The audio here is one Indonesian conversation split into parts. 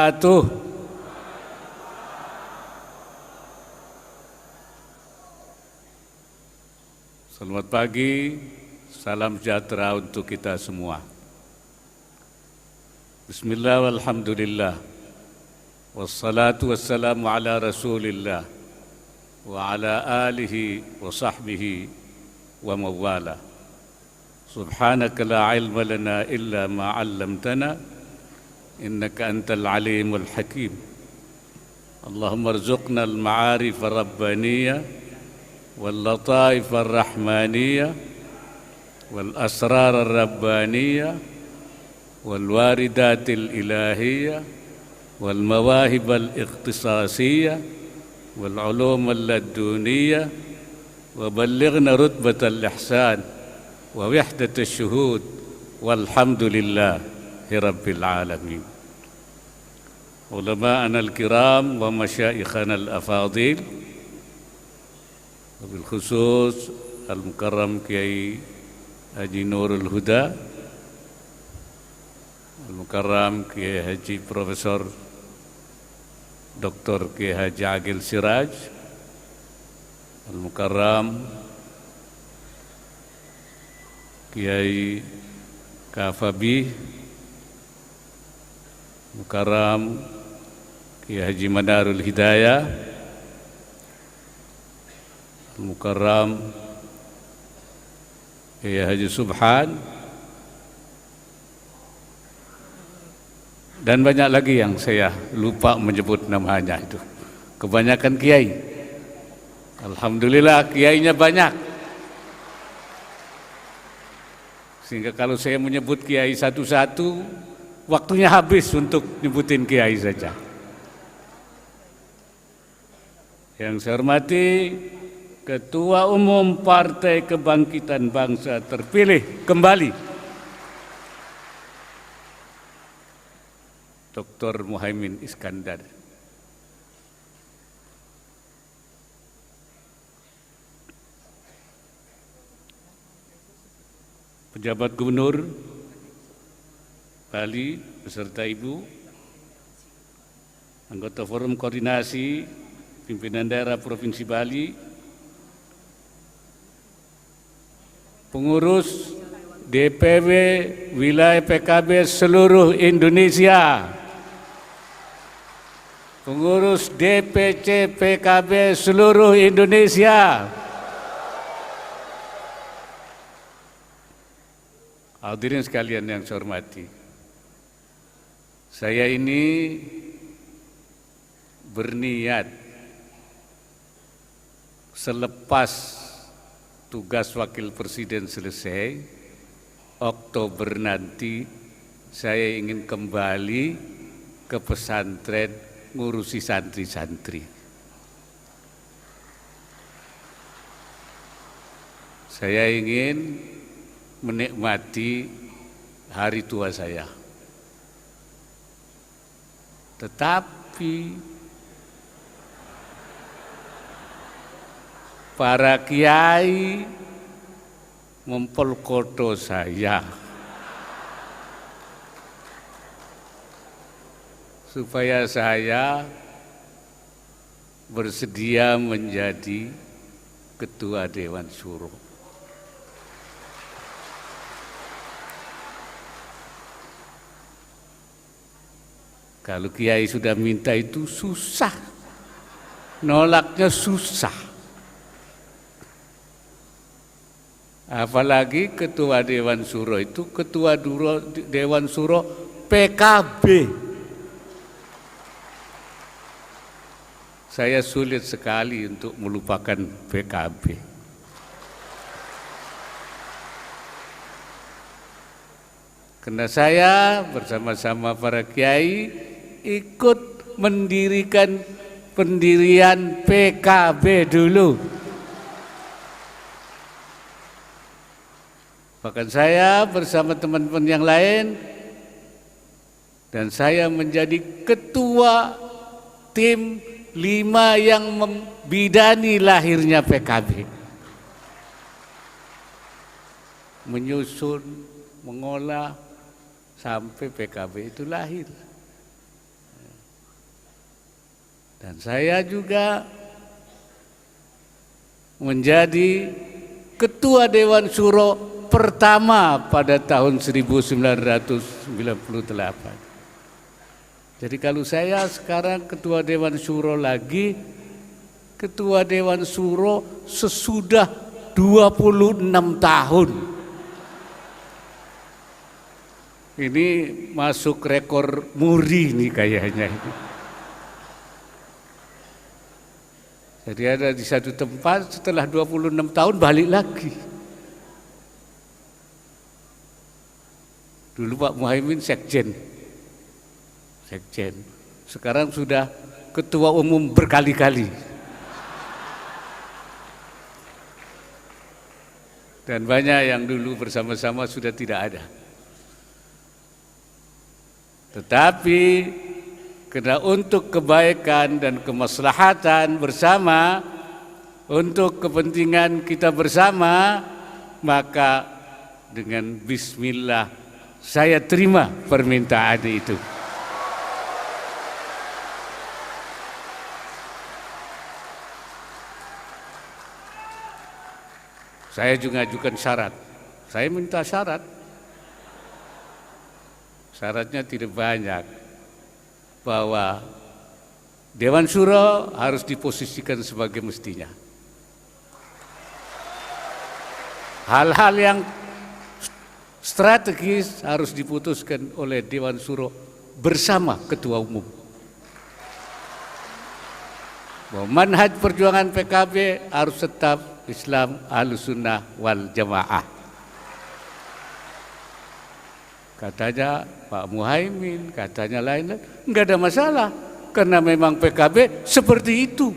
wabarakatuh. Selamat pagi, salam sejahtera untuk kita semua. Bismillah walhamdulillah, wassalatu wassalamu ala rasulillah, wa ala alihi wa sahbihi wa mawala. Subhanaka la ilma lana illa ma 'allamtana, innaka antal alimul hakim. Allahumma arzuqna al-ma'arif ar-rabbaniyah واللطائف الرحمانية والأسرار الربانية والواردات الإلهية والمواهب الاختصاصية والعلوم اللدنية وبلغنا رتبة الإحسان ووحدة الشهود والحمد لله رب العالمين. علماءنا الكرام ومشايخنا الأفاضل، wabil khusus Al-Mukarram Kiai Haji Nurul Huda, Al-Mukarram Kiai Haji Profesor Dr. Kiai Haji Agil Siraj, Al-Mukarram Kiai Kafabi, Mukarram Kiai Haji Manarul Hidayah, Mukarram Kiai Haji Subhan, dan banyak lagi yang saya lupa menyebut namanya itu. Kebanyakan kiai. Alhamdulillah kiainya banyak. Sehingga kalau saya menyebut kiai satu-satu, waktunya habis untuk nyebutin kiai saja. Yang saya hormati Ketua Umum Partai Kebangkitan Bangsa terpilih kembali, Dr. Muhaimin Iskandar. Pejabat Gubernur Bali beserta Ibu, anggota Forum Koordinasi Pimpinan Daerah Provinsi Bali, pengurus DPW wilayah PKB seluruh Indonesia, pengurus DPC PKB seluruh Indonesia, hadirin sekalian yang saya hormati, saya ini berniat selepas tugas Wakil Presiden selesai, Oktober nanti saya ingin kembali ke pesantren ngurusi santri-santri. Saya ingin menikmati hari tua saya. Tetapi para kiai mempelkoto saya supaya saya bersedia menjadi Ketua Dewan Syuro. Kalau kiai sudah minta itu susah, nolaknya susah. Apalagi Ketua Dewan Syuro itu Ketua Dewan Syuro PKB. Saya sulit sekali untuk melupakan PKB. Karena saya bersama-sama para kiai ikut mendirikan pendirian PKB dulu. Bahkan saya bersama teman-teman yang lain, dan saya menjadi ketua tim 5 yang membidani lahirnya PKB. Menyusun, mengolah, sampai PKB itu lahir. Dan saya juga menjadi Ketua Dewan Syuro pertama pada tahun 1998. Jadi kalau saya sekarang Ketua Dewan Syuro lagi, Ketua Dewan Syuro sesudah 26 tahun. Ini masuk rekor muri nih kayaknya. Jadi ada di satu tempat setelah 26 tahun balik lagi. Dulu Pak Muhaimin sekjen. Sekarang sudah ketua umum berkali-kali. Dan banyak yang dulu bersama-sama sudah tidak ada. Tetapi karena untuk kebaikan dan kemaslahatan bersama, untuk kepentingan kita bersama, maka dengan bismillah saya terima permintaan itu. Saya juga ajukan syarat. Saya minta syarat. Syaratnya tidak banyak. Bahwa Dewan Syuro harus diposisikan sebagai mestinya. Hal-hal yang strategis harus diputuskan oleh Dewan Syuro bersama Ketua Umum. Bahwa manhaj perjuangan PKB harus tetap Islam Ahlussunnah wal Jamaah. Katanya Pak Muhaimin, katanya lain-lain, enggak ada masalah karena memang PKB seperti itu.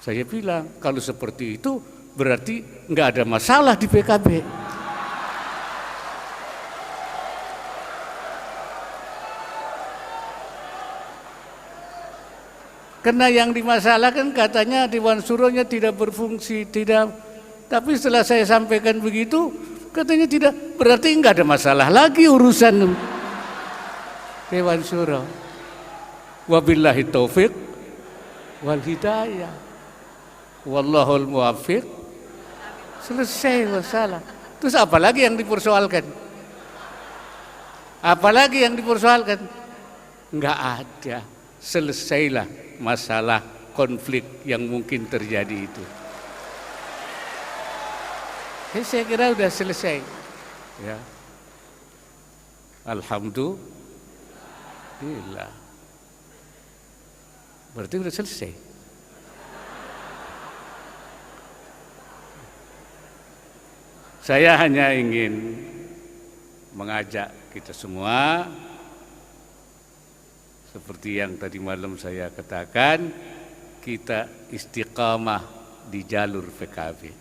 Saya bilang kalau seperti itu berarti enggak ada masalah di PKB. Karena yang dimasalahkan katanya Dewan Syuronya tidak berfungsi, tidak. Tapi setelah saya sampaikan begitu, katanya tidak, berarti enggak ada masalah lagi urusan Dewan Syuro. Wabillahi taufiq wal hidayah. Wallahul muwaffiq. Selesai masalah. Terus apa lagi yang dipersoalkan? Apalagi yang dipersoalkan? Enggak ada. Selesailah masalah konflik yang mungkin terjadi itu. Saya kira sudah selesai. Ya. Alhamdulillah. Berarti sudah selesai. Saya hanya ingin mengajak kita semua, seperti yang tadi malam saya katakan, kita istiqamah di jalur PKB.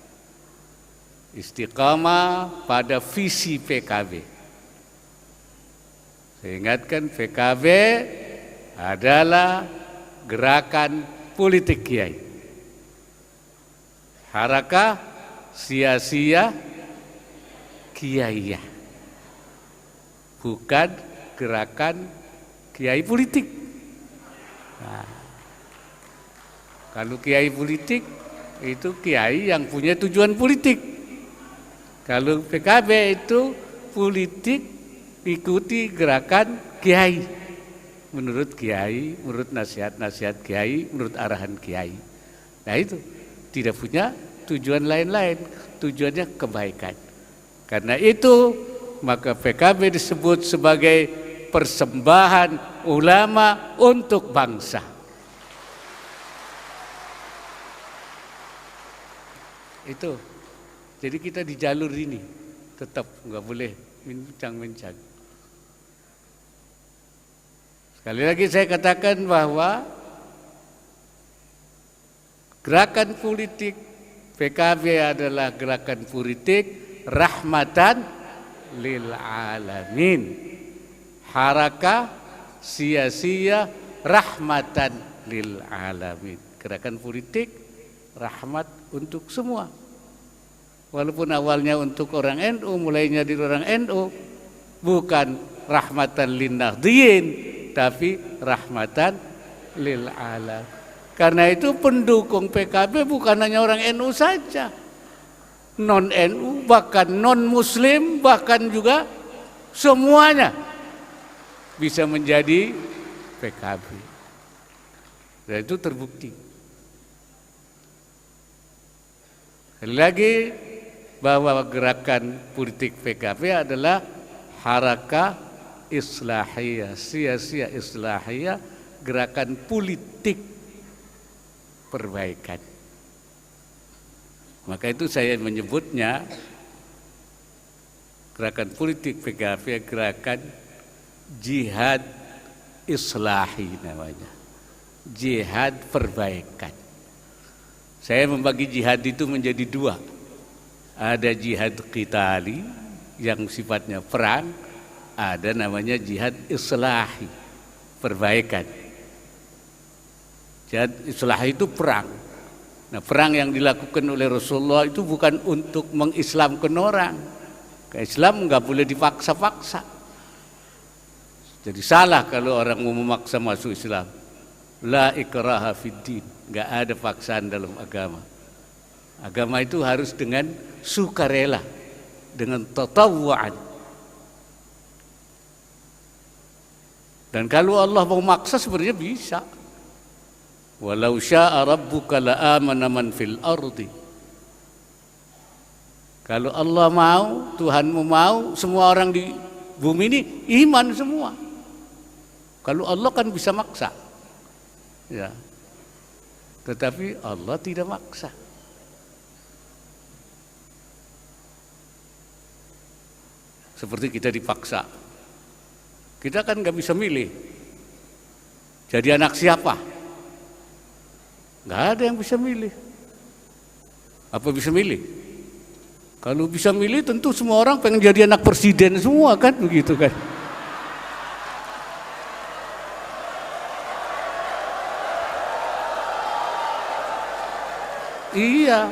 Istiqamah pada visi PKB. Saya ingatkan PKB adalah gerakan politik kiai. Harakah sia-sia kiai, bukan gerakan kiai politik. Nah, kalau kiai politik itu kiai yang punya tujuan politik. Kalau PKB itu politik ikuti gerakan kiai, menurut kiai, menurut nasihat-nasihat kiai, menurut arahan kiai. Nah itu tidak punya tujuan lain-lain, tujuannya kebaikan. Karena itu maka PKB disebut sebagai persembahan ulama untuk bangsa. Itu. Jadi kita di jalur ini tetap nggak boleh bincang-bincang. Sekali lagi saya katakan bahwa gerakan politik PKB adalah gerakan politik rahmatan lil alamin. Harakah sia-sia rahmatan lil alamin. Gerakan politik rahmat untuk semua. Walaupun awalnya untuk orang NU, mulainya dari orang NU, bukan rahmatan lin nahdliyin, tapi rahmatan lil alam. Karena itu pendukung PKB bukan hanya orang NU saja, non NU, bahkan non Muslim, bahkan juga semuanya bisa menjadi PKB. Dan itu terbukti. Sekali lagi bahwa gerakan politik PKB adalah harakah islahiyah, sia-sia islahiyah, gerakan politik perbaikan. Maka itu saya menyebutnya gerakan politik PKB gerakan jihad islahi namanya. Jihad perbaikan. Saya membagi jihad itu menjadi dua. Ada jihad qitali yang sifatnya perang, ada namanya jihad islahi, perbaikan. Jihad islahi itu perang. Nah, perang yang dilakukan oleh Rasulullah itu bukan untuk mengislamkan orang. Ke Islam nggak boleh dipaksa-paksa. Jadi salah kalau orang mau memaksa masuk Islam. La ikraha fiddin, nggak ada paksaan dalam agama. Agama itu harus dengan sukarela, dengan tatawuan. Dan kalau Allah mau maksa sebenarnya bisa. Walau syaa rabbuka la amana man fil ardi. Kalau Allah mau, Tuhanmu mau, semua orang di bumi ini iman semua. Kalau Allah kan bisa maksa. Ya. Tetapi Allah tidak maksa. Seperti kita dipaksa. Kita kan nggak bisa milih. Jadi anak siapa? Nggak ada yang bisa milih. Apa bisa milih? Kalau bisa milih tentu semua orang pengen jadi anak presiden semua kan, begitu kan? Iya,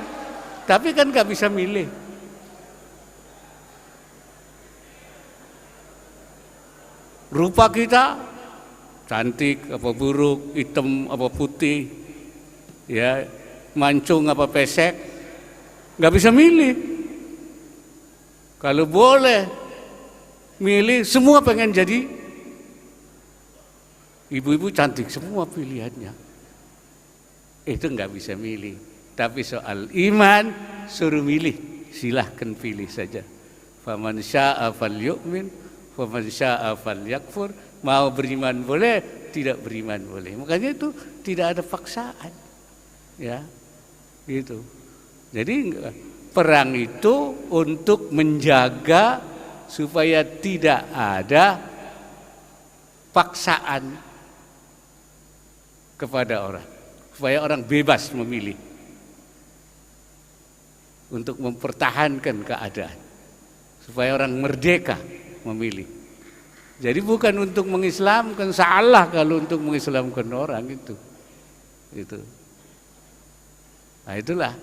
tapi kan nggak bisa milih. Rupa kita cantik apa buruk, hitam apa putih, ya mancung apa pesek, nggak bisa milih. Kalau boleh milih, semua pengen jadi ibu-ibu cantik semua pilihannya. Itu nggak bisa milih. Tapi soal iman suruh milih, silahkan pilih saja. Faman syaa falyu'min, faman syaa falyakfur. Mau beriman boleh, tidak beriman boleh. Makanya itu tidak ada paksaan. Ya. Gitu. Jadi perang itu untuk menjaga supaya tidak ada paksaan kepada orang. Supaya orang bebas memilih. Untuk mempertahankan keadaan. Supaya orang merdeka memilih. Jadi bukan untuk mengislamkan, salah kalau untuk mengislamkan orang itu. Itu. Nah itulah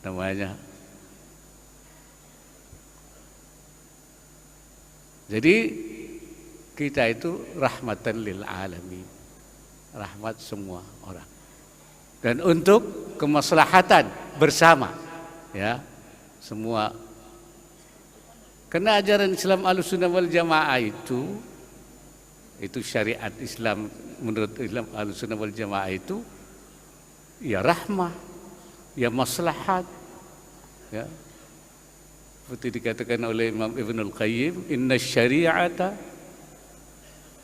namanya. Jadi kita itu rahmatan lil alamin. Rahmat semua orang. Dan untuk kemaslahatan bersama, ya, semua. Karena ajaran Islam Ahlussunnah wal Jamaah itu syariat Islam menurut Islam Ahlussunnah wal Jamaah itu ya rahmah, ya maslahat, ya. Seperti dikatakan oleh Imam Ibnul Qayyim, inna syari'ata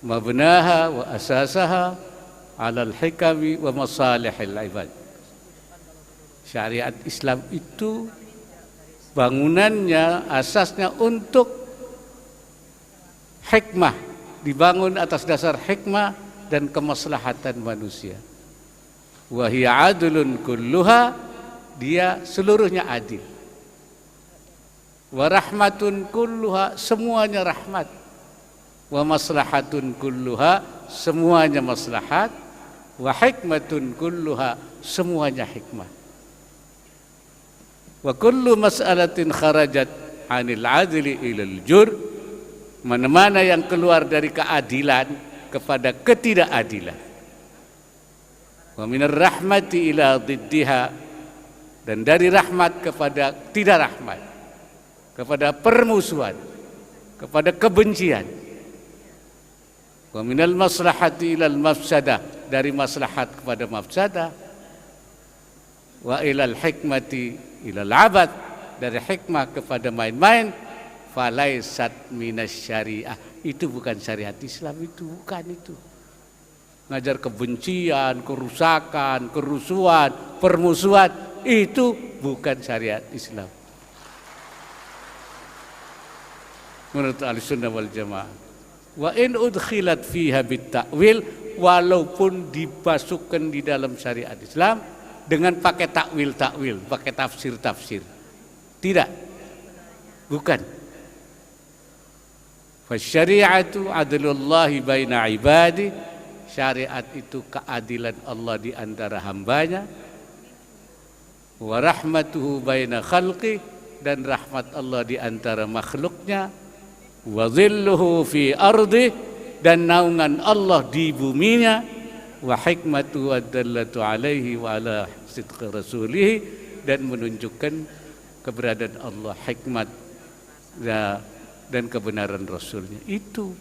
mabnaha wa asasaha alal hikami wa masalihil ibad. Syariat Islam itu bangunannya, asasnya untuk hikmah, dibangun atas dasar hikmah dan kemaslahatan manusia. Wa hiya adlun kulluha, dia seluruhnya adil. Wa rahmatun kulluha, semuanya rahmat. Wa maslahatun kulluha, semuanya maslahat. Wa hikmatun kulluha, semuanya hikmah. Wa kullu mas'alatin kharajat 'anil 'adli ilal jur mana-mana yang keluar dari keadilan kepada ketidakadilan. Wa minar rahmati ila diddiha, dan dari rahmat kepada tidak rahmat, kepada permusuhan, kepada kebencian. Wa minal maslahati ilal mafsadah, dari maslahat kepada mafsadah. Wa ilal hikmati ilal abad, dari hikmah kepada main-main. Falaisat minas syariah, itu bukan syariat Islam, itu bukan itu. Ngajar kebencian, kerusakan, kerusuhan, permusuhan, itu bukan syariat Islam menurut Ahlussunnah wal Jamaah. Wa in udkhilat fiha bitta'wil, walaupun dimasukkan di dalam syariat Islam dengan pakai takwil, pakai tafsir. Tidak, bukan. Fasyari'atu adlullahi baina ibadi, syariat itu keadilan Allah di antara hambanya. Wa rahmatuhu baina khalqi, dan rahmat Allah di antara makhluknya. Wa dhilluhu fi ardi, dan naungan Allah di buminya. Wa hikmatu ad-dallatu alaihi wa ala sidqi rasulih, dan menunjukkan keberadaan Allah, hikmat dan kebenaran Rasulnya. Itu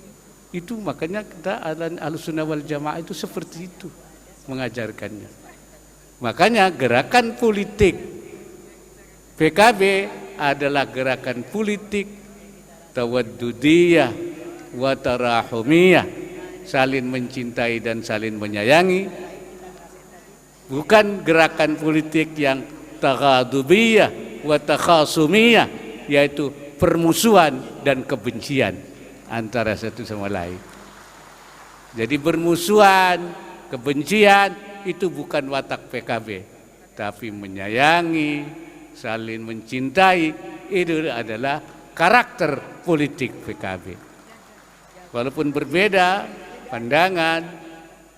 makanya kita Ahlussunnah wal Jamaah itu seperti itu mengajarkannya. Makanya gerakan politik PKB adalah gerakan politik tawaddudiyah wa tarahumiyah, saling mencintai dan saling menyayangi. Bukan gerakan politik yang taghadubiyah wa takhasumiyah, yaitu permusuhan dan kebencian antara satu sama lain. Jadi bermusuhan, kebencian itu bukan watak PKB, tapi menyayangi, saling mencintai, itu adalah karakter politik PKB. Walaupun berbeda pandangan,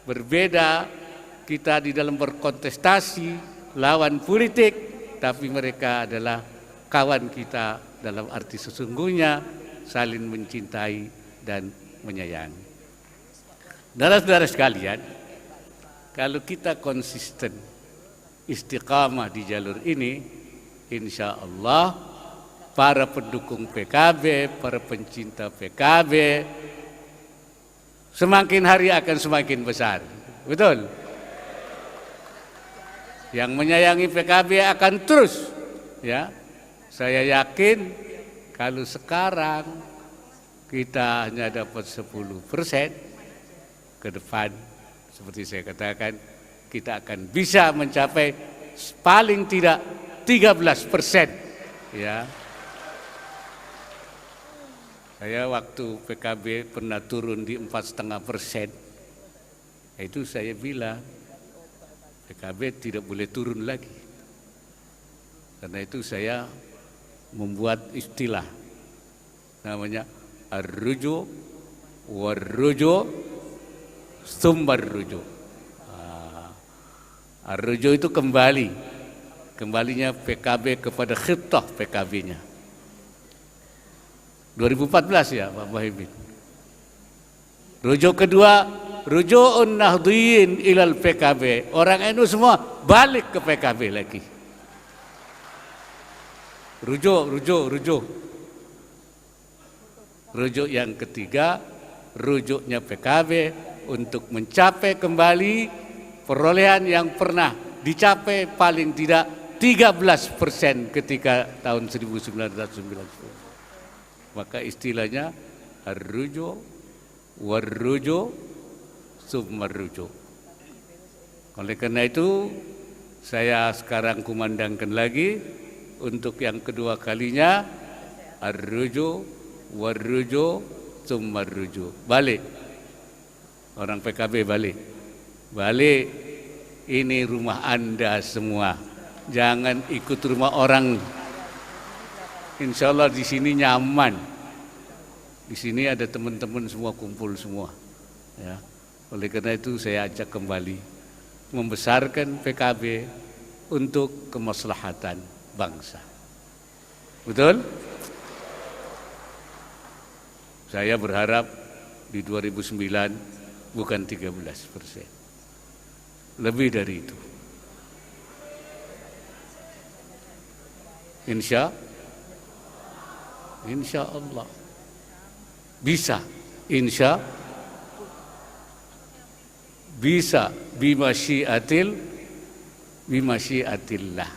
berbeda kita di dalam berkontestasi, lawan politik, tapi mereka adalah kawan kita dalam arti sesungguhnya, saling mencintai dan menyayangi. Saudara-saudara sekalian, kalau kita konsisten istiqamah di jalur ini, insya Allah para pendukung PKB, para pencinta PKB semakin hari akan semakin besar. Betul? Yang menyayangi PKB akan terus, ya. Saya yakin kalau sekarang kita hanya dapat 10%, ke depan seperti saya katakan kita akan bisa mencapai paling tidak 13%, ya. Saya waktu PKB pernah turun di 4,5%, itu saya bilang PKB tidak boleh turun lagi. Karena itu saya membuat istilah namanya ar-ruju war-ruju sumber ruju. Ar-ruju itu kembalinya PKB kepada khitah PKB-nya. 2014 ya Pak Muhaimin. Rujuk kedua, ruju'un nahdhiyin ilal PKB. Orang NU semua balik ke PKB lagi. Rujuk. Rujuk yang ketiga, rujuknya PKB untuk mencapai kembali perolehan yang pernah dicapai paling tidak 13% ketika tahun 1990. Maka istilahnya ar-ruju war-ruju summa ruju. Oleh karena itu saya sekarang kumandangkan lagi untuk yang kedua kalinya ar-ruju war-ruju summa ruju. Balik. Orang PKB balik. Balik. Ini rumah Anda semua. Jangan ikut rumah orang. Insya Allah di sini nyaman. Di sini ada teman-teman semua kumpul semua. Ya. Oleh karena itu saya ajak kembali membesarkan PKB untuk kemaslahatan bangsa. Betul? Saya berharap di 2009 bukan 13%. Lebih dari itu. Insya Allah. Bisa. Bisa bimasyiatillah.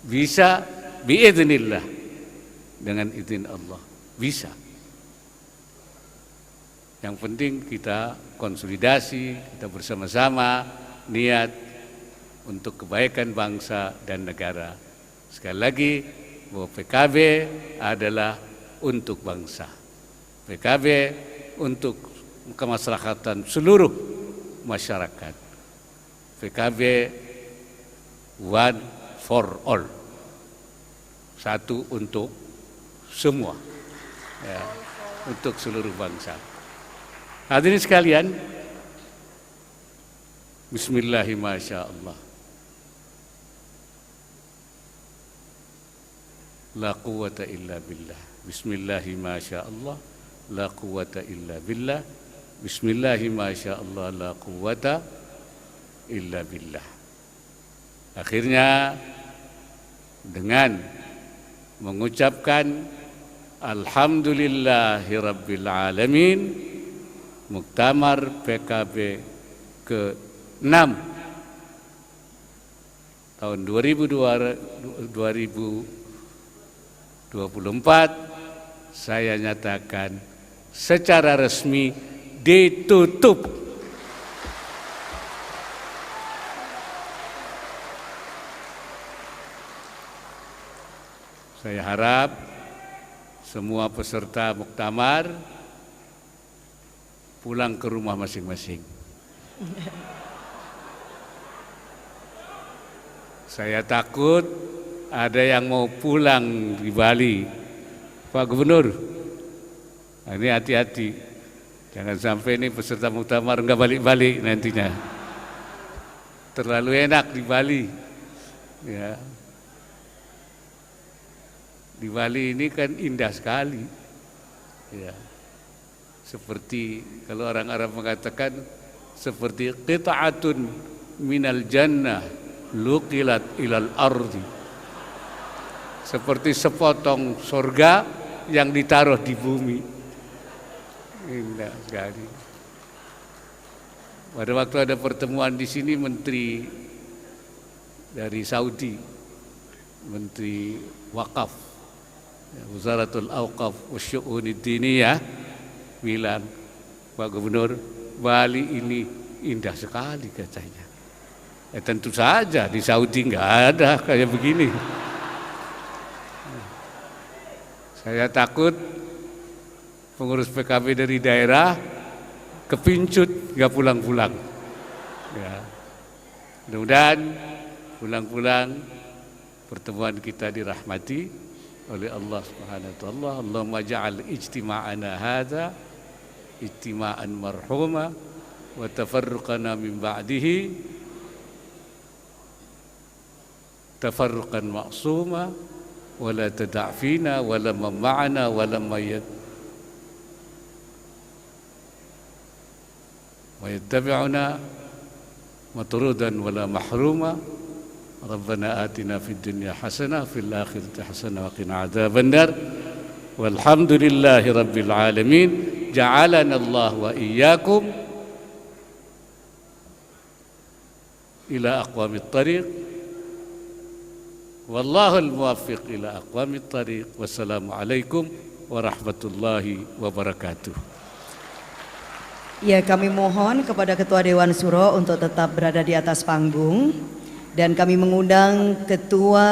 Bisa biiznillah. Dengan izin Allah. Bisa. Yang penting kita konsolidasi, kita bersama-sama niat untuk kebaikan bangsa dan negara. Sekali lagi, bahwa PKB adalah untuk bangsa. PKB untuk kemaslahatan seluruh masyarakat. PKB one for all. Satu untuk semua. Ya, untuk seluruh bangsa. Hadirin sekalian, bismillahirrahmanirrahim. La quwwata illa billah. Bismillahirrahmanirrahim. La quwwata illa billah. Bismillahirrahmanirrahim. La quwwata illa billah. Akhirnya dengan mengucapkan alhamdulillahirabbil alamin, Muktamar PKB ke-6 tahun 2024 saya nyatakan secara resmi ditutup. Saya harap semua peserta muktamar pulang ke rumah masing-masing. Saya takut ada yang mau pulang di Bali. Pak Gubernur, ini hati-hati. Jangan sampai ini peserta muktamar enggak balik-balik nantinya. Terlalu enak di Bali. Ya. Di Bali ini kan indah sekali. Ya. Seperti kalau orang Arab mengatakan seperti qita'atun minal jannah luqilat ilal ardi. Seperti sepotong surga yang ditaruh di bumi. Indah sekali. Pada waktu ada pertemuan di sini menteri dari Saudi, menteri Wakaf, Wazaratul Awqaf Wasyu'unid Diniyah bilang, Pak Gubernur, Bali ini indah sekali katanya. Tentu saja di Saudi nggak ada kayak begini. Saya takut pengurus PKB dari daerah kepincut nggak pulang-pulang. Ya. Mudah-mudahan pulang-pulang pertemuan kita dirahmati oleh Allah Subhanahu wa taala. Allahumma ja'al ijtima'ana hadza ijtima'an marhuma wa tafarruqana min ba'dihi tafarruqan ma'suma wa la tada' fina wa la ma'ana wa la mayyad wa yattabi'una matrudan wa la mahruma. Rabbana atina fid dunya hasanah fil akhirati hasanah wa qina adzaban nar. Walhamdulillahi rabbil alamin. Ja'alana Allah wa iyyakum ila aqwamit thariq. Wallahul muwaffiq ila aqwamit thariq. Wassalamu alaikum warahmatullahi wabarakatuh. Ya, kami mohon kepada Ketua Dewan Syuro untuk tetap berada di atas panggung. Dan kami mengundang Ketua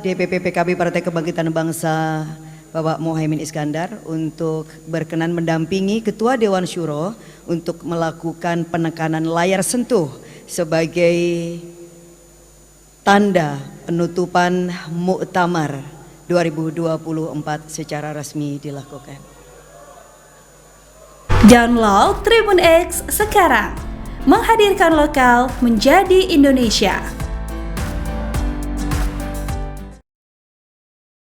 DPP PKB Partai Kebangkitan Bangsa Bapak Muhaimin Iskandar untuk berkenan mendampingi Ketua Dewan Syuro untuk melakukan penekanan layar sentuh sebagai tanda penutupan Muktamar 2024 secara resmi dilakukan. Download Tribun X sekarang, menghadirkan lokal menjadi Indonesia.